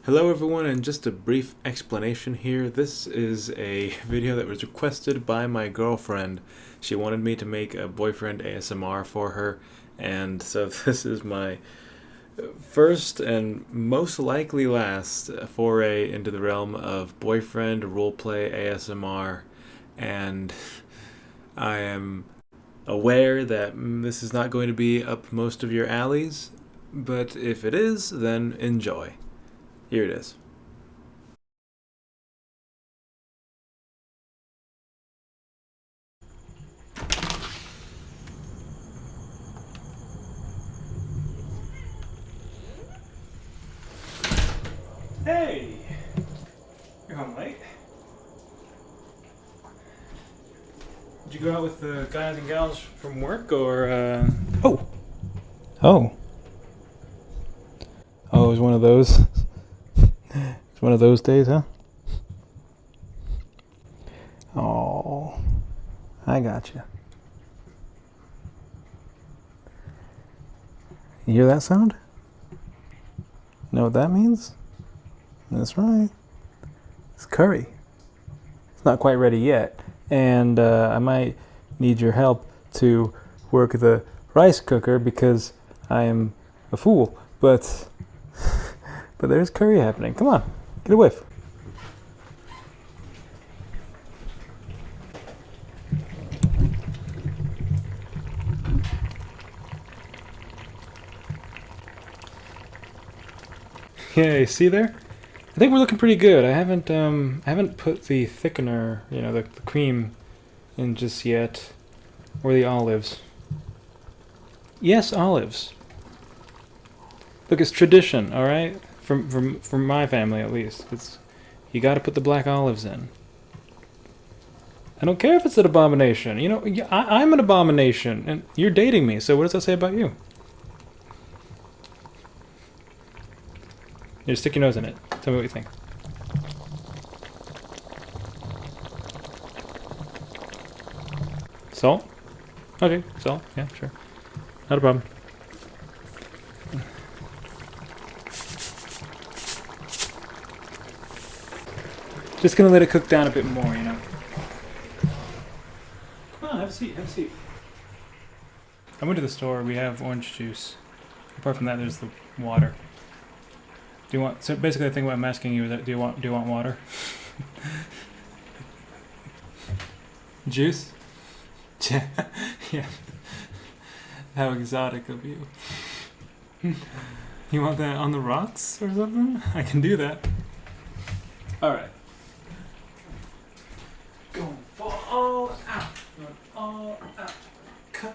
Hello everyone, and just a brief explanation here. This is a video that was requested by my girlfriend. She wanted me to make a boyfriend ASMR for her, and so this is my first and most likely last foray into the realm of boyfriend roleplay ASMR, and I am aware that this is not going to be up most of your alleys, but if it is, then enjoy. Here it is. Hey! You're home late? Did you go out with the guys and gals from work, or, Oh! Oh. Oh, it was one of those. It's one of those days, huh? Oh. I gotcha. You hear that sound? Know what that means? That's right. It's curry. It's not quite ready yet, and I might need your help to work the rice cooker because I am a fool. But there's curry happening. Come on, get a whiff. Yeah, see there? I think we're looking pretty good. I haven't put the thickener, the cream in just yet, or the olives. Yes, olives. Look, it's tradition, all right. From my family at least. You got to put the black olives in. I don't care if it's an abomination. I'm an abomination, and you're dating me. So what does that say about you? You stick your nose in it. Tell me what you think. Salt? Okay, salt. Yeah, sure. Not a problem. Just gonna let it cook down a bit more, Come on, have a seat, have a seat. I went to the store. We have orange juice. Apart from that, there's the water. Do you want? So basically, the thing what I'm asking you is that do you want water? Juice? Yeah. How exotic of you. You want that on the rocks or something? I can do that. Alright. Going for all out. Going all out. Cut.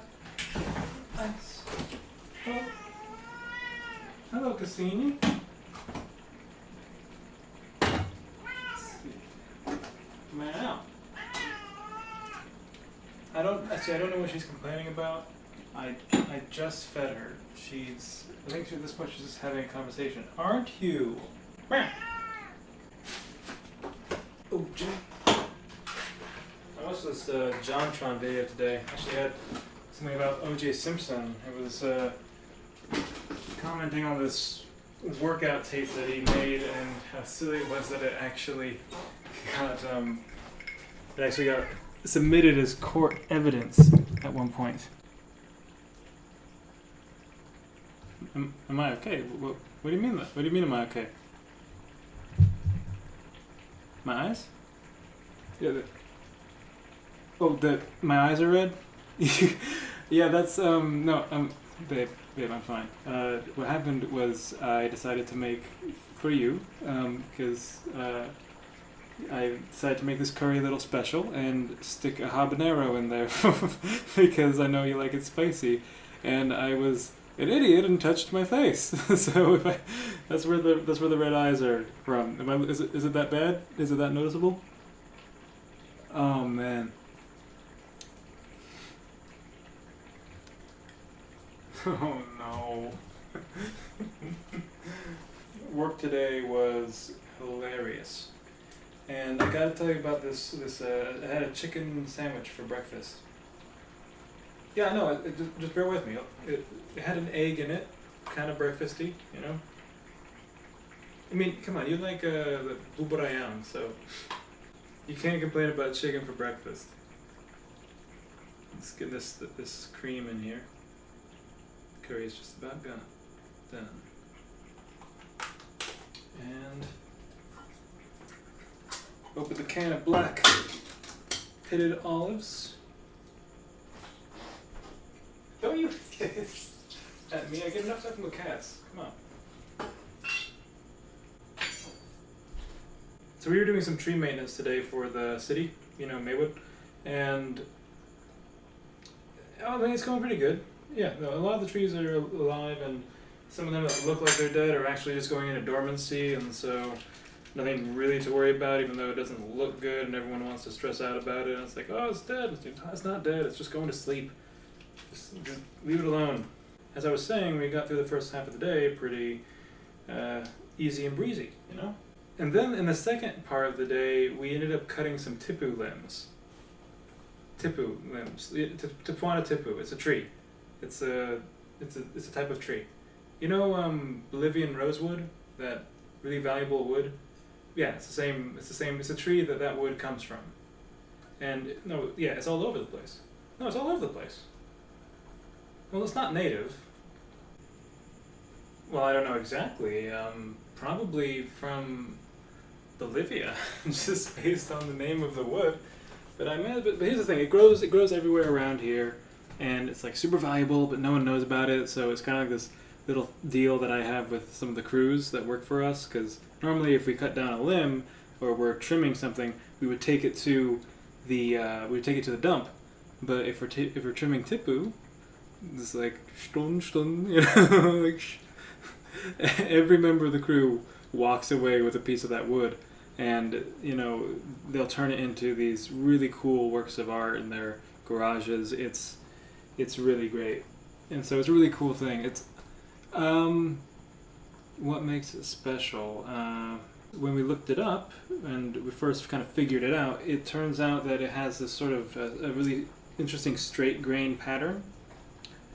Ice. Oh. Hello, Cassini. Man out. I don't know what she's complaining about. I just fed her. I think at this point she's just having a conversation. Aren't you? Oh, Jim. I watched this JonTron video today. Actually had something about O.J. Simpson. It was commenting on this workout tape that he made and how silly it was that it actually got submitted as court evidence at one point. Am I okay? What do you mean? What do you mean? Am I okay? My eyes? Yeah. My eyes are red. Yeah, that's no. Babe, I'm fine. What happened was I decided to make for you because I decided to make this curry a little special and stick a habanero in there because I know you like it spicy, and I was an idiot and touched my face. So that's where the red eyes are from. Is it that bad? Is it that noticeable? Oh man. Oh no. Work today was hilarious. And I gotta tell you about this. I had a chicken sandwich for breakfast. Yeah, I know. Just bear with me. It had an egg in it, kind of breakfasty, I mean, come on, you like the buburayang, so you can't complain about chicken for breakfast. Let's get this cream in here. Curry is just about done. And open the can of black pitted olives. Don't you at me? I get enough stuff from the cats. Come on. So we were doing some tree maintenance today for the city, you know, Maywood, and I think it's going pretty good. Yeah, no, a lot of the trees are alive, and some of them that look like they're dead are actually just going into dormancy, and so nothing really to worry about, even though it doesn't look good and everyone wants to stress out about it. And it's like, oh, it's dead. It's not dead. It's just going to sleep. Just leave it alone. As I was saying, we got through the first half of the day pretty easy and breezy, you know? And then in the second part of the day, we ended up cutting some tipu limbs. Tipu limbs. Tipuana tipu. It's a tree. It's a type of tree. You know, oblivion rosewood, that really valuable wood. Yeah, it's the same. It's a tree that wood comes from. And no, yeah, it's all over the place. No, it's all over the place. Well, it's not native. Well, I don't know exactly. Probably from Bolivia, just based on the name of the wood. But here's the thing: it grows everywhere around here, and it's like super valuable, but no one knows about it. So it's kind of like this little deal that I have with some of the crews that work for us. Because normally, if we cut down a limb or we're trimming something, we would take it to the dump. But if we're trimming tipu, it's like stun, you know, like every member of the crew walks away with a piece of that wood, and you know they'll turn it into these really cool works of art in their garages. It's really great, and so it's a really cool thing. It's what makes it special. When we looked it up and we first kind of figured it out, it turns out that it has this sort of a really interesting straight grain pattern.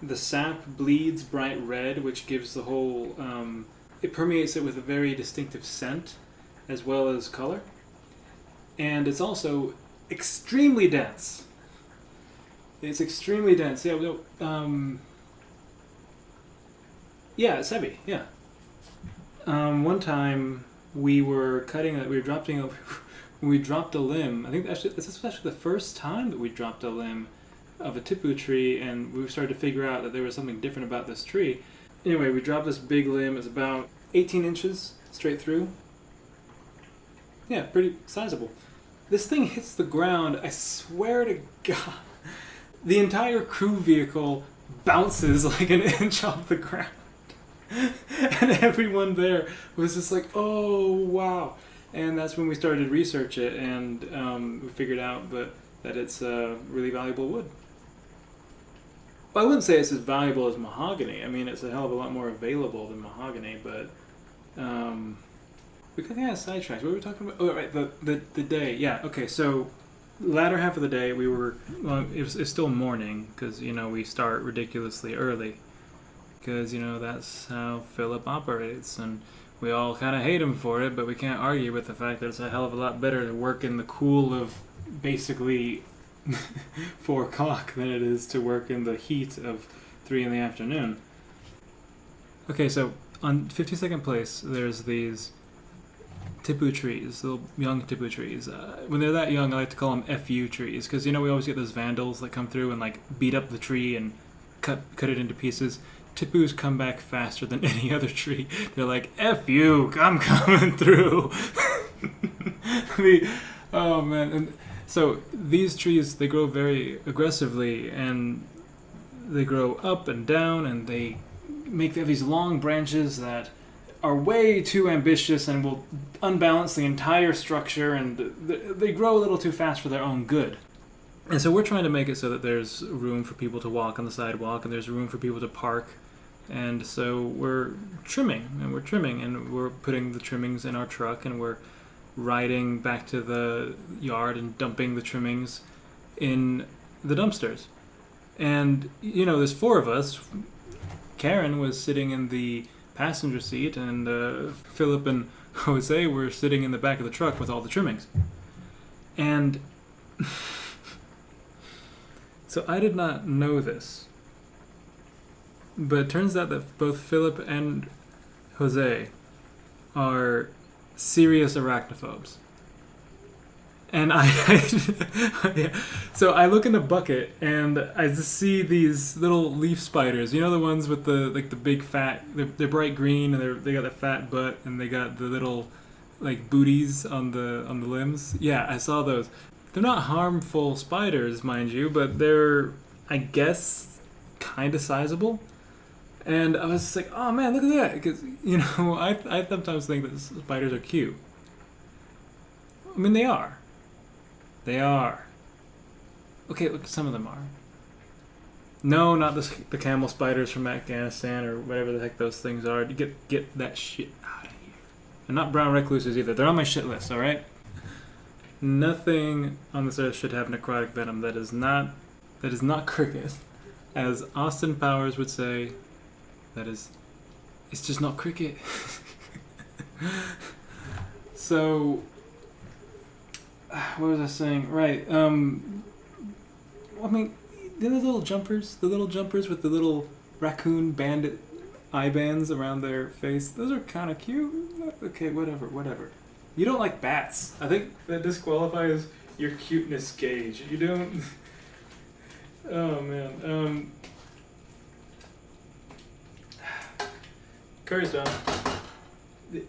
The sap bleeds bright red, which gives the whole, it permeates it with a very distinctive scent as well as color. And it's also extremely dense. It's extremely dense. Yeah, it's heavy, yeah. One time we were when we dropped a limb. I think this was actually the first time that we dropped a limb of a tipu tree, and we started to figure out that there was something different about this tree. Anyway, we dropped this big limb. It's about 18 inches straight through. Yeah, pretty sizable. This thing hits the ground, I swear to God. The entire crew vehicle bounces like an inch off the ground. And everyone there was just like, oh, wow. And that's when we started to research it, and we figured out that it's really valuable wood. Well, I wouldn't say it's as valuable as mahogany. I mean, it's a hell of a lot more available than mahogany, but we kind of sidetracked. What were we talking about? Oh, right, the day. Yeah, okay, so latter half of the day, it's still morning, because, you know, we start ridiculously early, because, you know, that's how Philip operates, and we all kind of hate him for it, but we can't argue with the fact that it's a hell of a lot better to work in the cool of basically 4 o'clock than it is to work in the heat of 3 in the afternoon. Okay, so on 52nd Place, there's these tipu trees, little young tipu trees. When they're that young, I like to call them FU trees, because, you know, we always get those vandals that come through and, like, beat up the tree and cut it into pieces. Tipus come back faster than any other tree. They're like, F you, I'm coming through. Oh, man. And so these trees, they grow very aggressively, and they grow up and down, and they have these long branches that are way too ambitious and will unbalance the entire structure, and they grow a little too fast for their own good. And so we're trying to make it so that there's room for people to walk on the sidewalk, and there's room for people to park. And so we're trimming, and we're putting the trimmings in our truck, and we're riding back to the yard and dumping the trimmings in the dumpsters. And, you know, there's 4 of us. Karen was sitting in the passenger seat, and Philip and Jose were sitting in the back of the truck with all the trimmings. And so I did not know this, but it turns out that both Philip and Jose are serious arachnophobes. And yeah. So I look in the bucket and I just see these little leaf spiders. You know, the ones with the big fat. They're bright green and they got the fat butt and they got the little like booties on the limbs. Yeah, I saw those. They're not harmful spiders, mind you, but they're, I guess, kind of sizable. And I was just like, oh man, look at that, because you know I sometimes think that spiders are cute. I mean, they are. They are. Okay, look, some of them are. No, not the camel spiders from Afghanistan or whatever the heck those things are. Get that shit out of here. And not brown recluses either. They're on my shit list, alright? Nothing on this earth should have necrotic venom that is not cricket. As Austin Powers would say, it's just not cricket. So what was I saying? Right. I mean, the little jumpers with the little raccoon bandit eye bands around their face, those are kind of cute. Okay, whatever. You don't like bats. I think that disqualifies your cuteness gauge. You don't. Oh man. Curry's done. Yeah.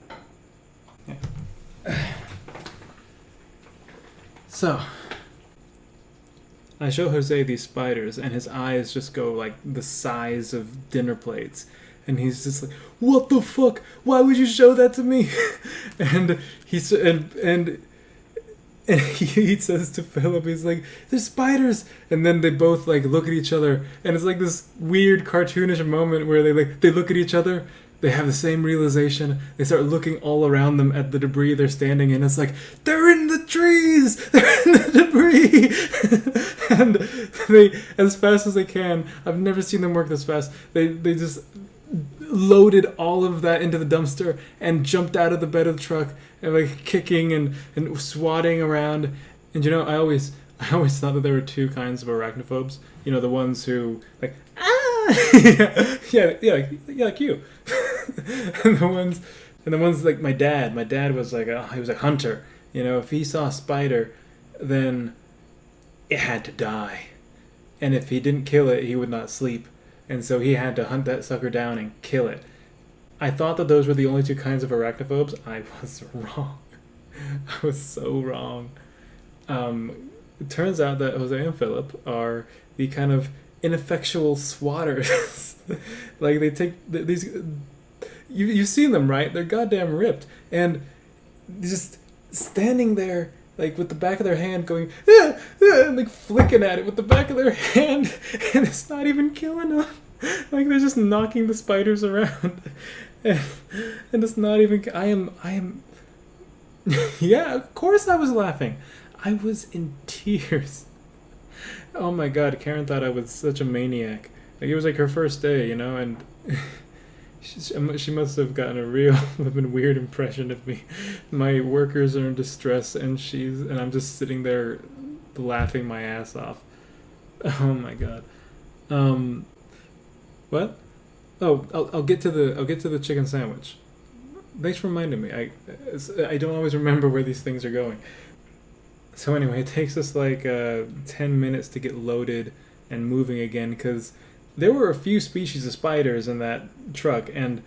So, I show Jose these spiders, and his eyes just go like the size of dinner plates. And he's just like, "What the fuck? Why would you show that to me?" and he says to Philip, he's like, "There's spiders!" And then they both like look at each other, and it's like this weird cartoonish moment where they look at each other. They have the same realization. They start looking all around them at the debris they're standing in. It's like, they're in the trees! They're in the debris! And they, as fast as they can, I've never seen them work this fast, they just loaded all of that into the dumpster and jumped out of the bed of the truck and like kicking and swatting around. And you know, I always thought that there were two kinds of arachnophobes. You know, the ones who like, yeah, like you. and the ones like my dad. My dad was like he was a hunter. You know, if he saw a spider, then it had to die, and if he didn't kill it, he would not sleep, and so he had to hunt that sucker down and kill it. I thought that those were the only two kinds of arachnophobes. I was wrong. I was so wrong. It turns out that Jose and Philip are the kind of ineffectual swatters. Like they take these. You've seen them, right? They're goddamn ripped, and just standing there, like with the back of their hand, going and like flicking at it with the back of their hand, and it's not even killing them. Like they're just knocking the spiders around, and it's not even. I am. Yeah, of course I was laughing. I was in tears. Oh my god, Karen thought I was such a maniac. Like it was like her first day, you know, and she must have gotten a real weird impression of me. My workers are in distress, and I'm just sitting there laughing my ass off. Oh my god. What? Oh, I'll get to the chicken sandwich. Thanks for reminding me. I don't always remember where these things are going. So anyway, it takes us like 10 minutes to get loaded and moving again, because there were a few species of spiders in that truck, and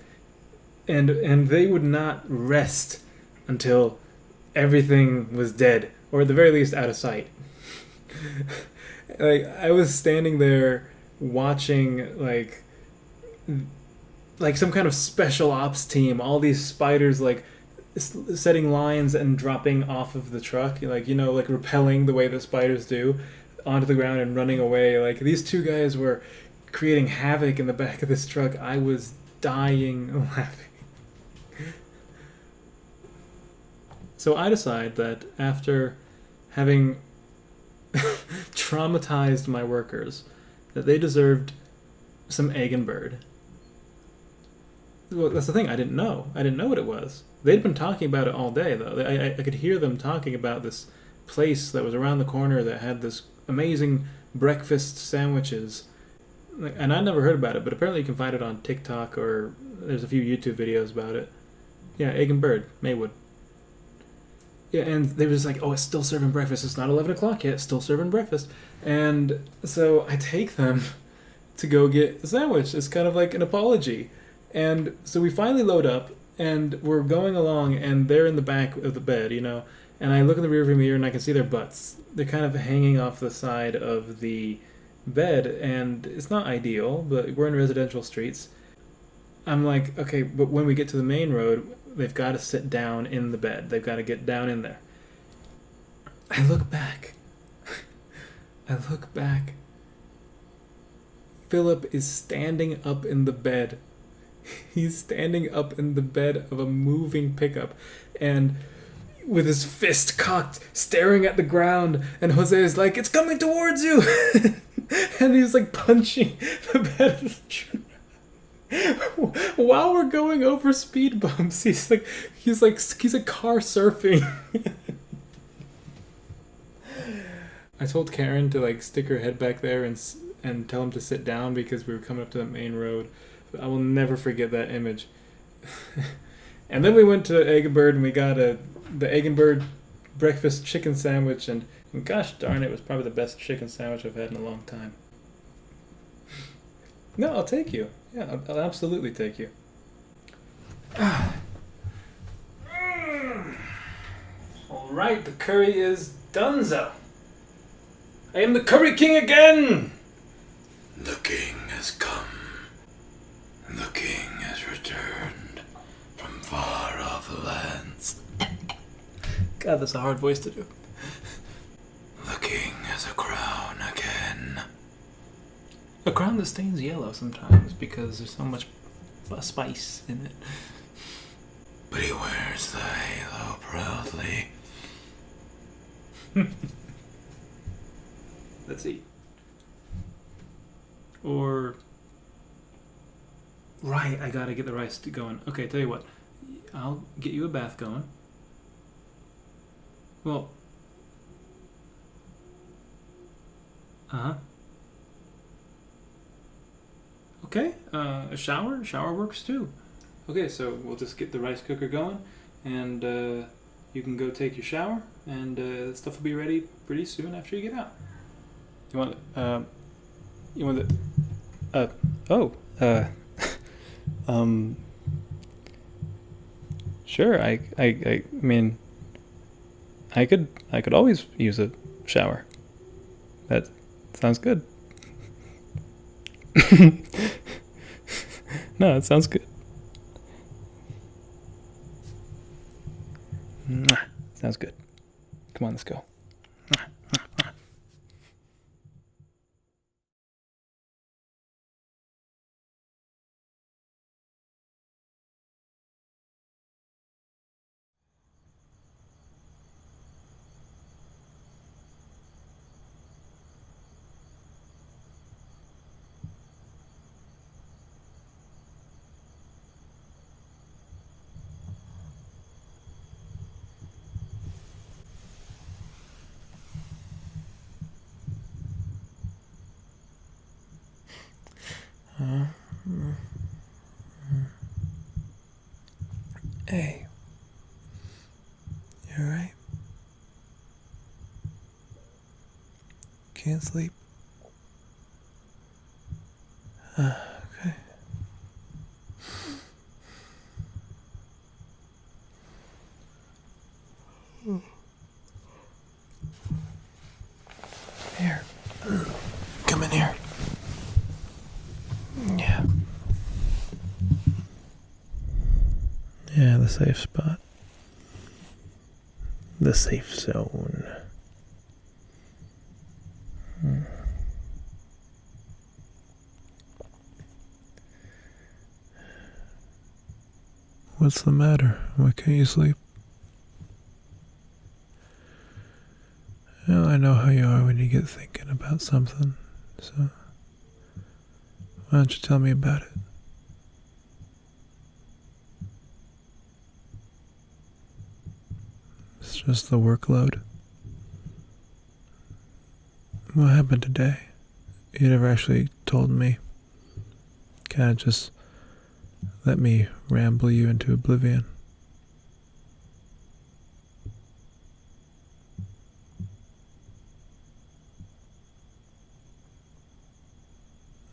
they would not rest until everything was dead, or at the very least out of sight. Like I was standing there watching like some kind of special ops team, all these spiders like setting lines and dropping off of the truck, like, you know, like rappelling the way that spiders do onto the ground and running away. Like these two guys were creating havoc in the back of this truck. I was dying laughing. So I decide that after having traumatized my workers, that they deserved some egg and bird. well, that's the thing. I didn't know. I didn't know what it was. They'd been talking about it all day, though. I could hear them talking about this place that was around the corner that had this amazing breakfast sandwiches. And I never heard about it, but apparently you can find it on TikTok, or there's a few YouTube videos about it. Yeah, Egg and Bird, Maywood. Yeah, and they were just like, oh, it's still serving breakfast. It's not 11 o'clock yet. It's still serving breakfast. And so I take them to go get a sandwich. It's kind of like an apology. And so we finally load up, and we're going along, and they're in the back of the bed, you know. And I look in the rearview mirror, and I can see their butts. They're kind of hanging off the side of the bed, and it's not ideal, but we're in residential streets. I'm like, okay, but when we get to the main road, they've got to sit down in the bed. They've got to get down in there. I look back. I look back. Philip is standing up in the bed. He's standing up in the bed of a moving pickup, and with his fist cocked, staring at the ground, and Jose is like, it's coming towards you! And he's like punching the bed while we're going over speed bumps. He's like car surfing. I told Karen to like stick her head back there and tell him to sit down because we were coming up to the main road. I will never forget that image. And then we went to Egg and Bird, and we got the Egg and Bird breakfast chicken sandwich, and gosh darn, it was probably the best chicken sandwich I've had in a long time. No, I'll take you. Yeah, I'll absolutely take you. Alright, the curry is donezo. I am the Curry King again! The king has come. The king has returned from far off lands. God, that's a hard voice to do. The king has a crown again. A crown that stains yellow sometimes because there's so much spice in it. But he wears the halo proudly. Let's eat. Or... Right, I gotta get the rice going. Okay, tell you what. I'll get you a bath going. Well... Uh-huh. Okay, a shower? Shower works too. Okay, so we'll just get the rice cooker going, and you can go take your shower, and stuff will be ready pretty soon after you get out. You want sure, I mean, I could always use a shower. That sounds good. No, it sounds good. Sounds good. Come on, let's go. Hey, you alright? Can't sleep? Okay. Here. Come in here. Yeah. Yeah, the safe spot. The safe zone. What's the matter? Why can't you sleep? Well, I know how you are when you get thinking about something, so why don't you tell me about it? just the workload. What happened today? You never actually told me. Kinda just let me ramble you into oblivion.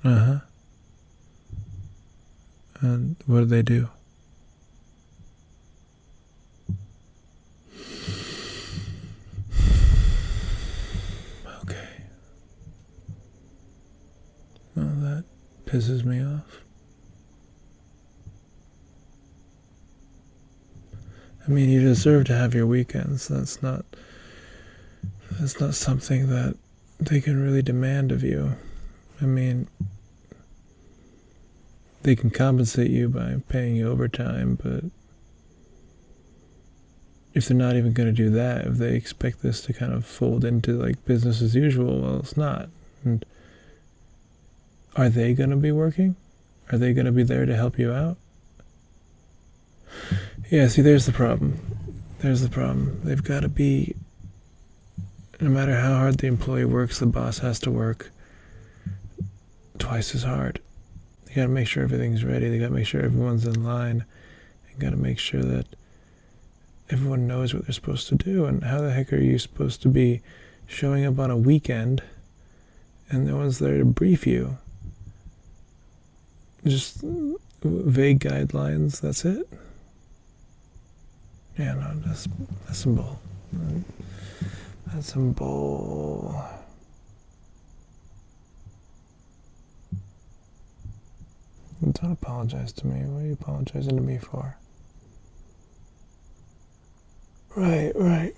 Uh-huh. And what did they do? Okay. Well, that pisses me off. I mean, you deserve to have your weekends. That's not something that they can really demand of you. I mean, they can compensate you by paying you overtime, but if they're not even going to do that, if they expect this to kind of fold into like business as usual, well, it's not. And are they going to be working? Are they going to be there to help you out? Yeah, see, there's the problem. They've got to be, no matter how hard the employee works, the boss has to work twice as hard. They got to make sure everything's ready. They got to make sure everyone's in line. They got to make sure that everyone knows what they're supposed to do. And how the heck are you supposed to be showing up on a weekend and no one's there to brief you? Just vague guidelines, that's it? Yeah, no, that's some bull. That's some bull. Don't apologize to me. What are you apologizing to me for? Right.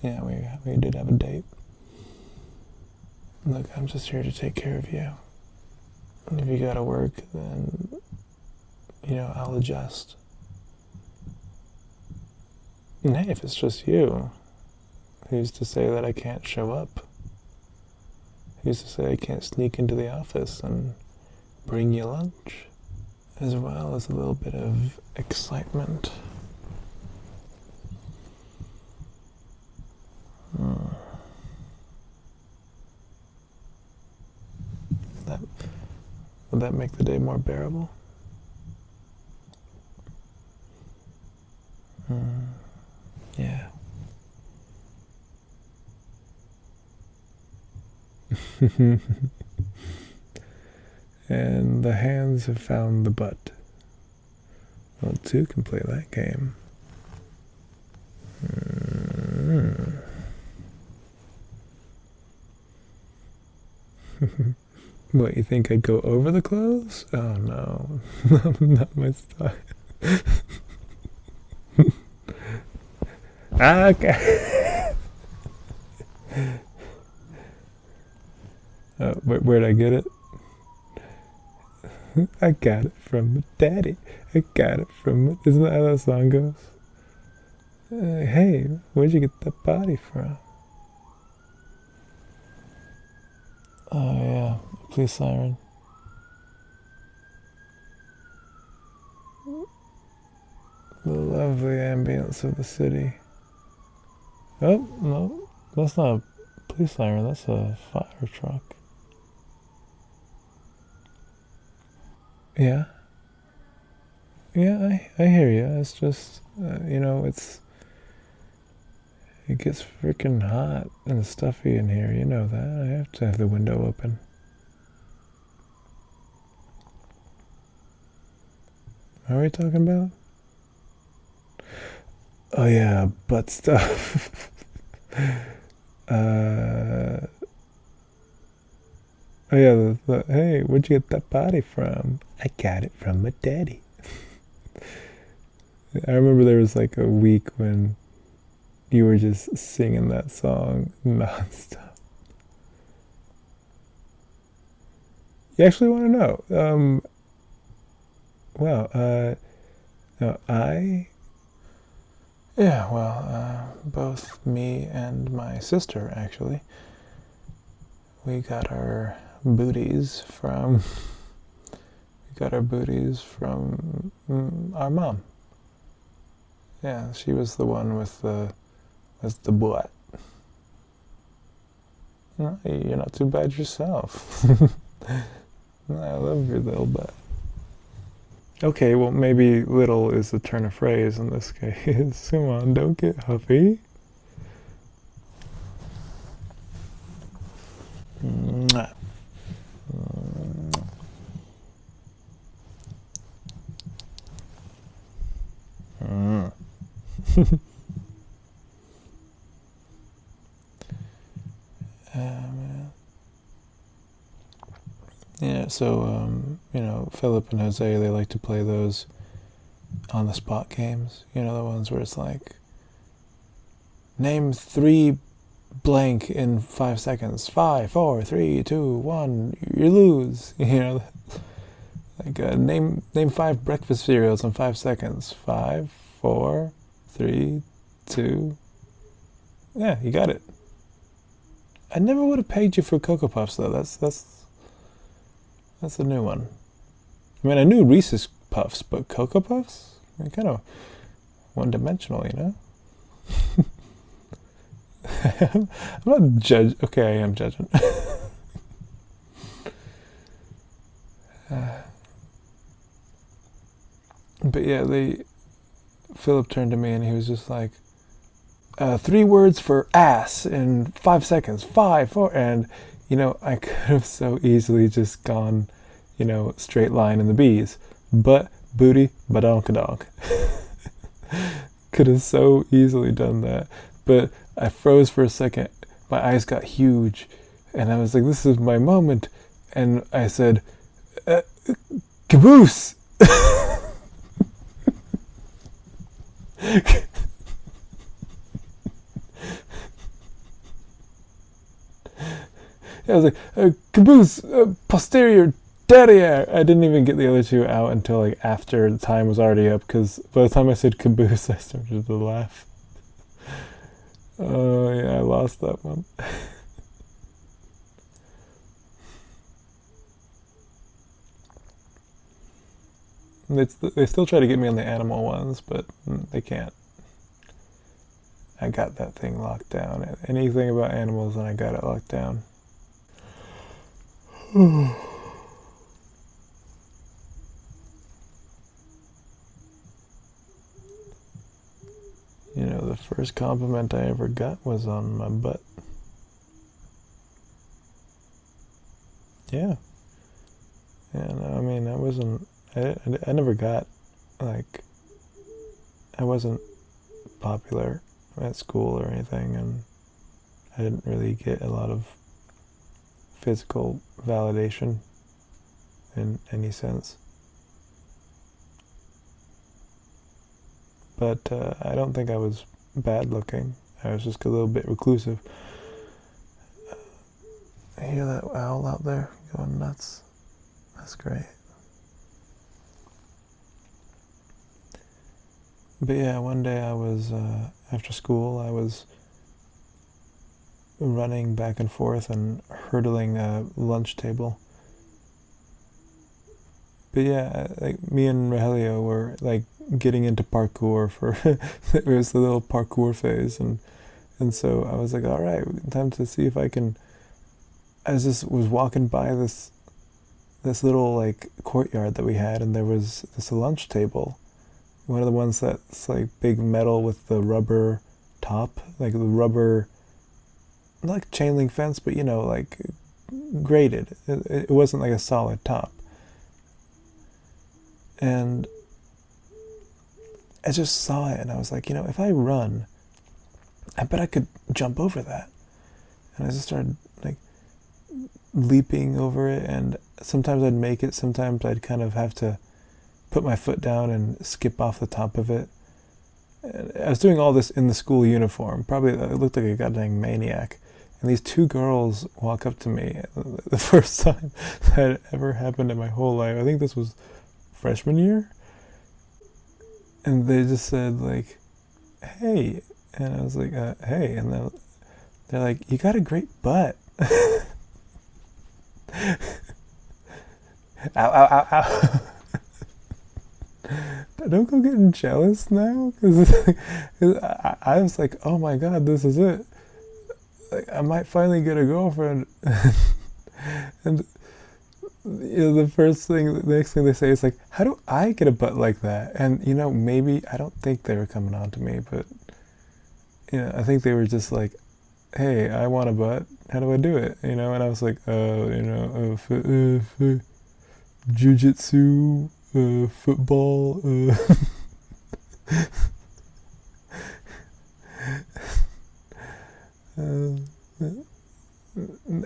Yeah, we did have a date. Look, I'm just here to take care of you. And if you gotta work, then, I'll adjust. And hey, if it's just you, who's to say that I can't show up? Who's to say I can't sneak into the office and bring you lunch? As well as a little bit of excitement. Would that make the day more bearable? Yeah. And the hands have found the butt. Well, two can play that game. What, you think I'd go over the clothes? Oh no, not my style. Okay. Where'd I get it? I got it from my daddy. I got it from. Isn't that how that song goes? Hey, where'd you get that body from? Oh yeah, police siren. The lovely ambience of the city. Oh, no, that's not a police siren, that's a fire truck. Yeah. Yeah, I hear you. It's just, it gets freaking hot and stuffy in here. You know that. I have to have the window open. What are we talking about? Oh yeah, butt stuff. Oh yeah, hey, where'd you get that body from? I got it from my daddy. I remember there was like a week when you were just singing that song nonstop. You actually want to know? No, both me and my sister, actually, we got our booties from our mom. Yeah, she was the one with the butt. No, you're not too bad yourself. I love your little butt. Okay, well, maybe little is a turn of phrase in this case. Come on, don't get huffy. Mwah. Mm. Man. Yeah, so, Philip and Jose, they like to play those on-the-spot games. You know, the ones where it's like, name 3 blank in 5 seconds. 5, 4, 3, 2, 1, you lose. You know, like, name 5 breakfast cereals in 5 seconds. 5, 4, 3, 2. Yeah, you got it. I never would have paid you for Cocoa Puffs, though. That's a new one. I mean, I knew Reese's Puffs, but Cocoa Puffs? I mean, kind of one-dimensional, you know? I'm not judge. Okay, I am judging. But yeah, Philip turned to me and he was just like, 3 words for ass in 5 seconds. 5, 4, and I could have so easily just gone, straight line in the B's. Butt, booty, badonkadonk. Could have so easily done that. But I froze for a second. My eyes got huge. And I was like, this is my moment. And I said, caboose! I was like, caboose, posterior, derriere. I didn't even get the other 2 out until like after the time was already up, because by the time I said caboose, I started to laugh. Oh yeah, I lost that one. They still try to get me on the animal ones, but they can't. I got that thing locked down. Anything about animals, and I got it locked down. The first compliment I ever got was on my butt. Yeah. And I mean, I never got, like, I wasn't popular at school or anything, and I didn't really get a lot of physical validation in any sense. But I don't think I was bad looking. I was just a little bit reclusive. I hear that owl out there going nuts. That's great. But yeah, one day I was, after school, I was running back and forth and hurdling a lunch table. But yeah, like me and Rogelio were like getting into parkour for it was the little parkour phase, and so I was like, all right, time to see if I can. I was walking by this little like courtyard that we had, and there was this lunch table, one of the ones that's like big metal with the rubber top, like the rubber, not like chain link fence, but like grated. It wasn't like a solid top. And I just saw it, and I was like, if I run, I bet I could jump over that. And I just started like leaping over it, and sometimes I'd make it, sometimes I'd kind of have to put my foot down and skip off the top of it. And I was doing all this in the school uniform. Probably it looked like a goddamn maniac. And these 2 girls walk up to me, the first time that had ever happened in my whole life. I think this was freshman year. And they just said like, hey. And I was like, hey. And they're like, you got a great butt. Ow, ow, ow, ow. don't go getting jealous now, because I was like, oh my god, this is it. Like, I might finally get a girlfriend. And the next thing they say is like, how do I get a butt like that? And maybe, I don't think they were coming on to me, but I think they were just like, hey, I want a butt. How do I do it? And I was like, jiu-jitsu, football,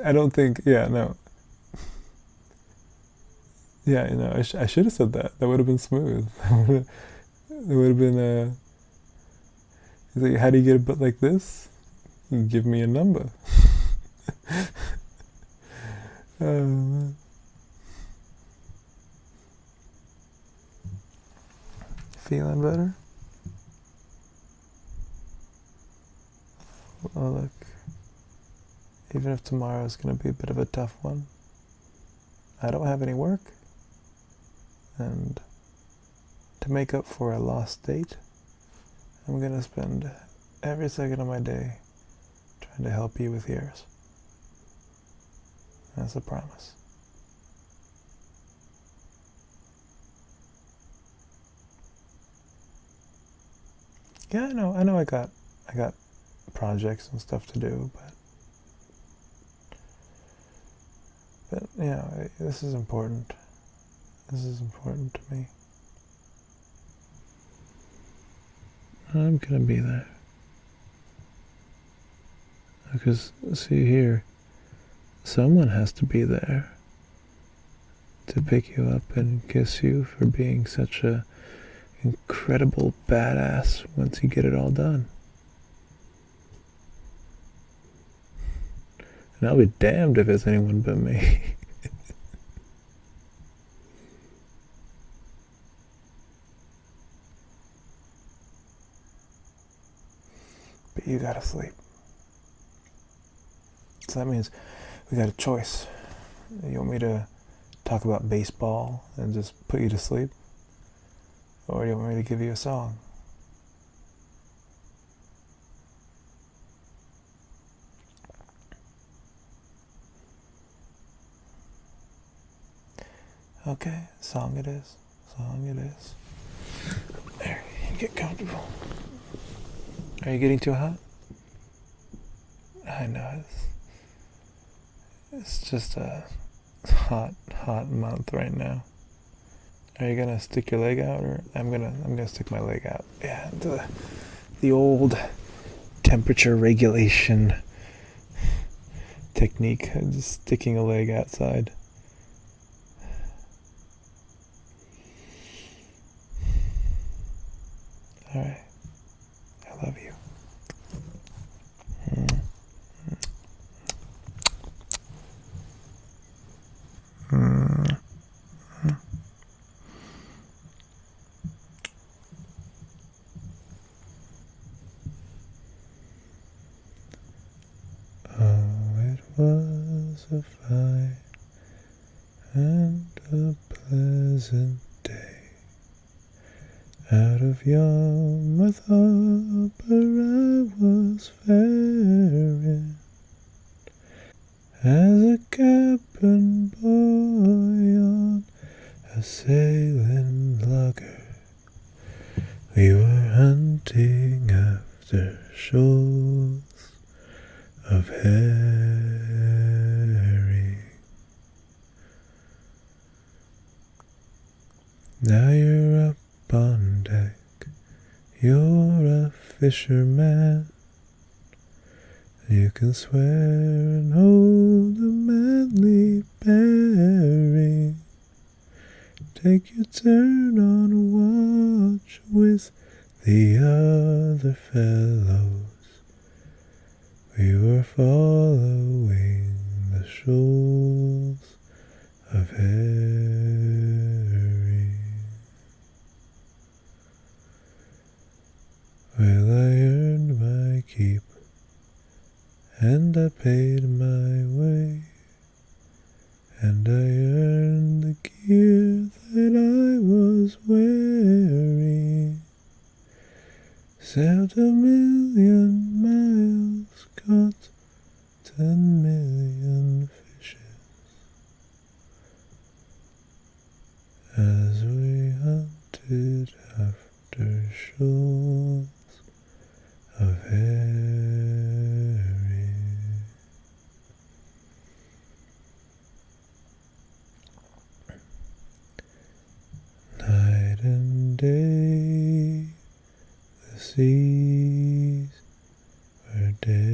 I don't think, no. Yeah, I should have said that. That would have been smooth. It would have been, he's like, how do you get a butt like this? You give me a number. Feeling better? Oh, look. Even if tomorrow is going to be a bit of a tough one, I don't have any work. And to make up for a lost date, I'm going to spend every second of my day trying to help you with yours. That's a promise. Yeah, I know I got projects and stuff to do, but this is important. This is important to me. I'm gonna be there. Because, see here, someone has to be there to pick you up and kiss you for being such a incredible badass once you get it all done. And I'll be damned if it's anyone but me. But you gotta sleep. So that means we got a choice. You want me to talk about baseball and just put you to sleep? Or do you want me to give you a song? Okay, song it is. Song it is. There, you get comfortable. Are you getting too hot? I know, it's just a hot month right now. Are you gonna stick your leg out, or I'm gonna stick my leg out? Yeah, the old temperature regulation technique, just sticking a leg outside. All right, I love you. Oh, it was a fine and a pleasant day. Out of Yarmouth Harbour I was faring, as a cabin boy on a sailing lugger. We were hunting after shoals of herring. Now you're up on deck, you're a fisherman. You can swear and hold a manly bearing. Take your turn on watch with the other fellows. We were following the shoals of herring. Well, I earned my keep, and I paid my way, and I earned the gear that I was wearing. Sailed 1,000,000 miles, caught 10,000,000 fishes, as we hunted after shores of Erie. Night and day, the seas were daring.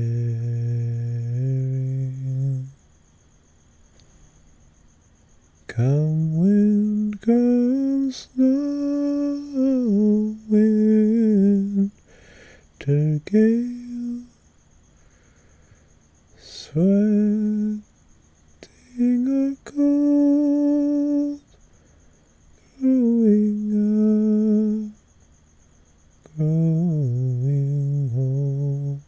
Come wind, come snow, winter gale, sweating or cold, growing up, growing old,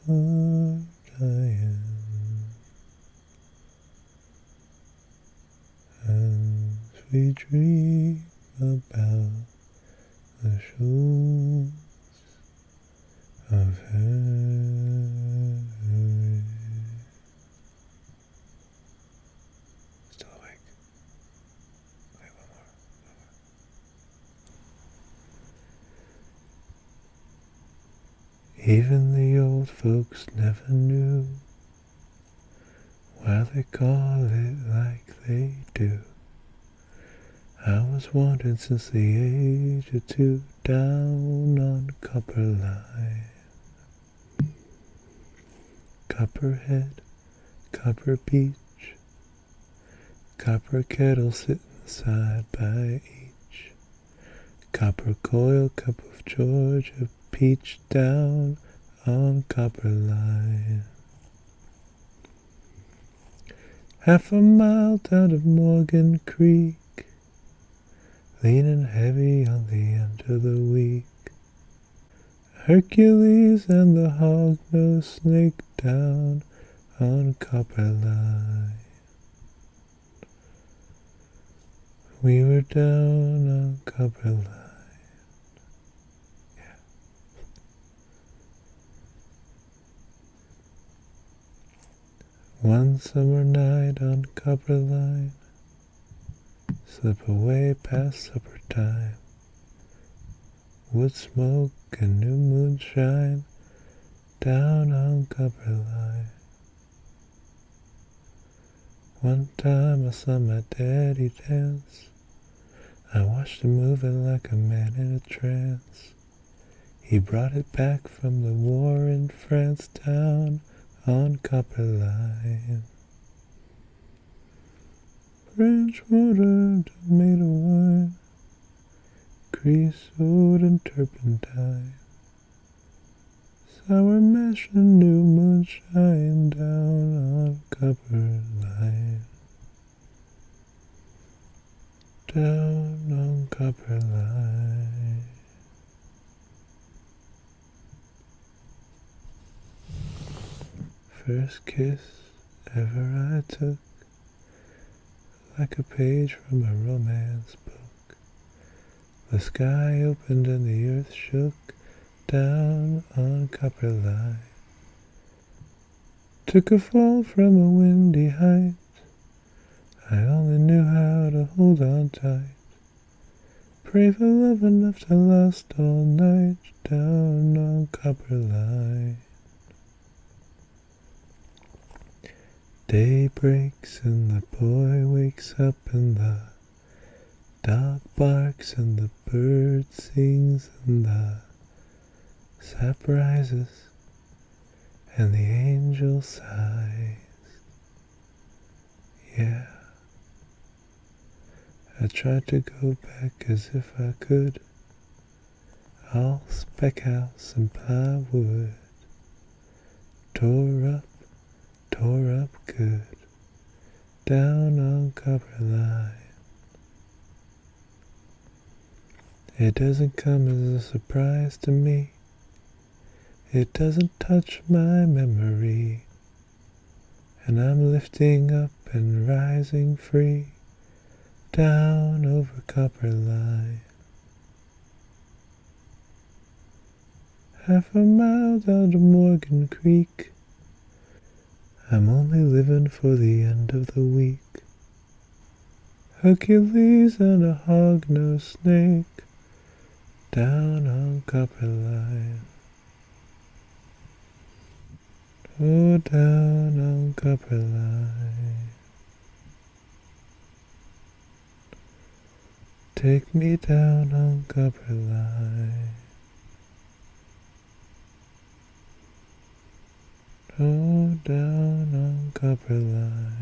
or dying. As we dream about the shores of Harry. Still awake. Wait, one more. Even the old folks never knew why they call it like they do. I was wandering since the age of 2, down on Copper Line. Copperhead, Copper Beach, copper kettle sitting side by each, copper coil, cup of Georgia peach, down on Copper Line. Half a mile down to Morgan Creek, leaning heavy on the end of the week. Hercules and the hog-nosed snake, down on Copper Line. We were down on Copper Line. Yeah. One summer night on Copper Line, slip away past supper time. Wood smoke and new moonshine, down on Copper Line. One time I saw my daddy dance. I watched him moving like a man in a trance. He brought it back from the war in France, down on Copper Line. French water, tomato wine, creosote and turpentine, sour mash and new moonshine, down on Copper Line. Down on Copper Line. First kiss ever I took, like a page from a romance book. The sky opened and the earth shook, down on Copper Line. Took a fall from a windy height, I only knew how to hold on tight. Pray for love enough to last all night, down on Copper Line. Day breaks and the boy wakes up and the dog barks and the bird sings and the sap rises and the angel sighs. Yeah, I tried to go back as if I could, all spec house and plywood, tore up good, down on Copper Line. It doesn't come as a surprise to me, it doesn't touch my memory, and I'm lifting up and rising free, down over Copper Line. half a mile down to Morgan Creek. I'm only living for the end of the week. Hercules and a hog-nosed snake down on Copper Line. Oh, down on Copper Line. Take me down on Copper Line. Oh, down on Copper Line.